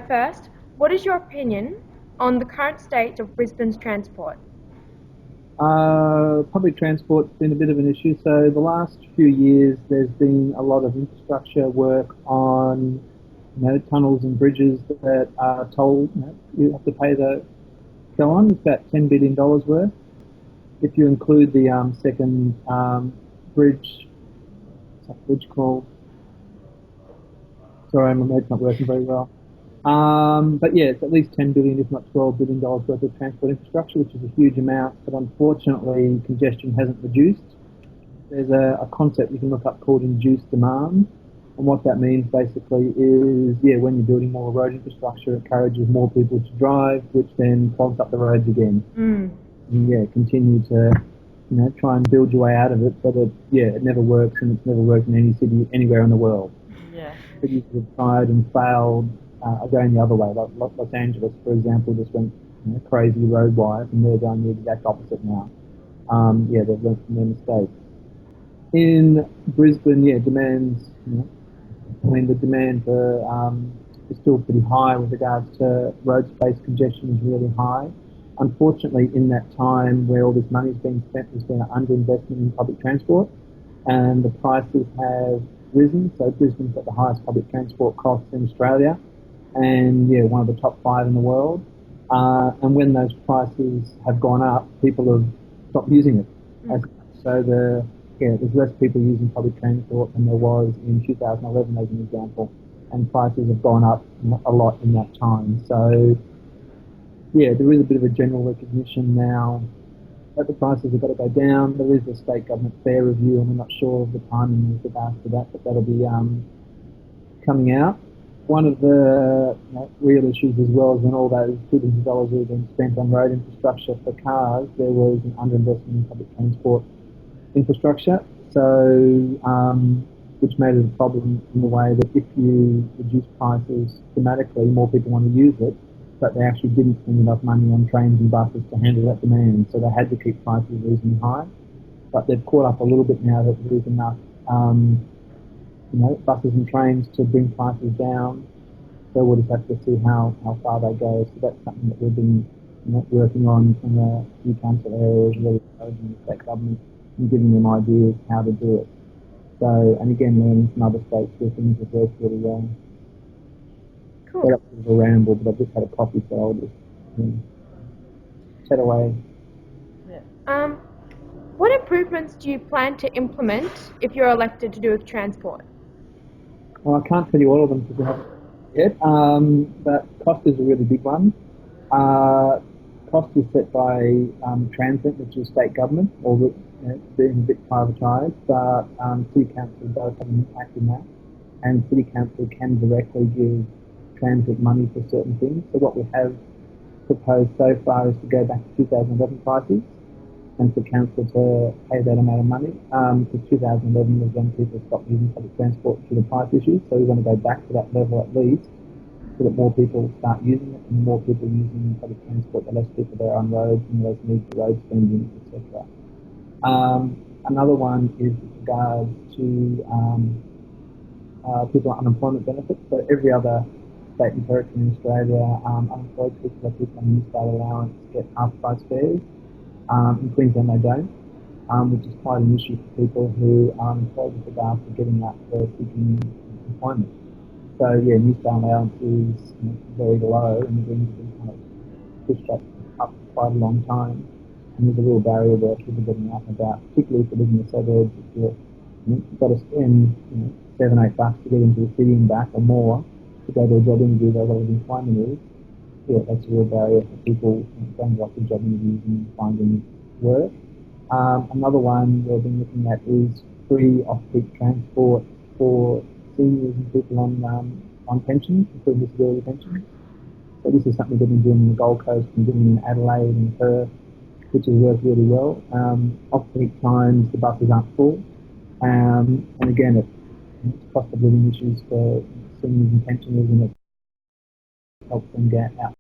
First, what is your opinion on the current state of Brisbane's transport? Public transport's been a bit of an issue. So the last few years, there's been a lot of infrastructure work on, tunnels and bridges that are toll. You have to pay the go on. It's about $10 billion worth. If you include the second bridge, what's that bridge called? Sorry, my head's not working very well. But yeah, it's at least 10 billion, if not $12 billion worth of transport infrastructure, which is a huge amount. But unfortunately, congestion hasn't reduced. There's a concept you can look up called induced demand. And what that means basically is, yeah, when you're building more road infrastructure, it encourages more people to drive, which then clogs up the roads again. And yeah, continue to, try and build your way out of it. But it never works, and it's never worked in any city anywhere in the world. Yeah. Cities that have tried and failed are going the other way. Like Los Angeles, for example, just went crazy road-wise, and they're going the exact opposite now. They've learned from their mistakes. In Brisbane, demands. The demand for is still pretty high with regards to road space. Congestion is really high. Unfortunately, in that time where all this money is being spent, there's been an underinvestment in public transport, and the prices have risen. So Brisbane's got the highest public transport costs in Australia, and one of the top five in the world. And when those prices have gone up, people have stopped using it. So there's less people using public transport than there was in 2011, as an example, and prices have gone up a lot in that time. So there is a bit of a general recognition now that the prices have got to go down. There is a state government fare review, and we're not sure of the timing with regards to that, but that'll be coming out. One of the real issues as well is when all those billions of dollars were being spent on road infrastructure for cars, there was an underinvestment in public transport infrastructure, which made it a problem in the way that if you reduce prices dramatically, more people want to use it, but they actually didn't spend enough money on trains and buses to handle that demand, so they had to keep prices reasonably high. But they've caught up a little bit now that there is enough buses and trains to bring prices down. So we'll just have to see how far they go. So that's something that we've been working on from the new council areas, really encouraging the state government and giving them ideas how to do it. So, and again, learning from other states where things have worked really well. Cool. That's a bit of a ramble, but I've just had a coffee, so I'll just chat away. What improvements do you plan to implement if you're elected to do with transport? Well, I can't tell you all of them because we haven't yet, but cost is a really big one. Cost is set by Transit, which is state government, or being a bit privatised, but City Council does have an impact in that, and City Council can directly give Transit money for certain things. So what we have proposed so far is to go back to 2011 prices, and for council to pay that amount of money, because 2011 was when people stopped using public transport due to price issues. So we want to go back to that level at least, so that more people start using it, and the more people using public transport, the less people there are on roads, and the less need for road spending, etc. Another one is with regards to people on unemployment benefits. So every other state and territory in Australia, unemployed people or people on New Start allowance get half price fares. In Queensland they don't, which is quite an issue for people who are employed with regards to getting that for seeking employment. So New Start allowance is very low, and the Greens have been kind of pushed up for quite a long time. And there's a real barrier there for people getting out and about, particularly if you live in the suburbs. If you've got to spend $7-8 to get into the city and back or more to go to a job interview, though what employment is, that's a real barrier for people going to job interviews and finding work. Another one we've been looking at is free off-peak transport for seniors and people on pensions, including disability pensions. So this is something they've been doing in the Gold Coast and doing in Adelaide and Perth, which has worked really well. Off-peak times, the buses aren't full. And again, it's cost of living issues for seniors and pensioners, and it helps them get out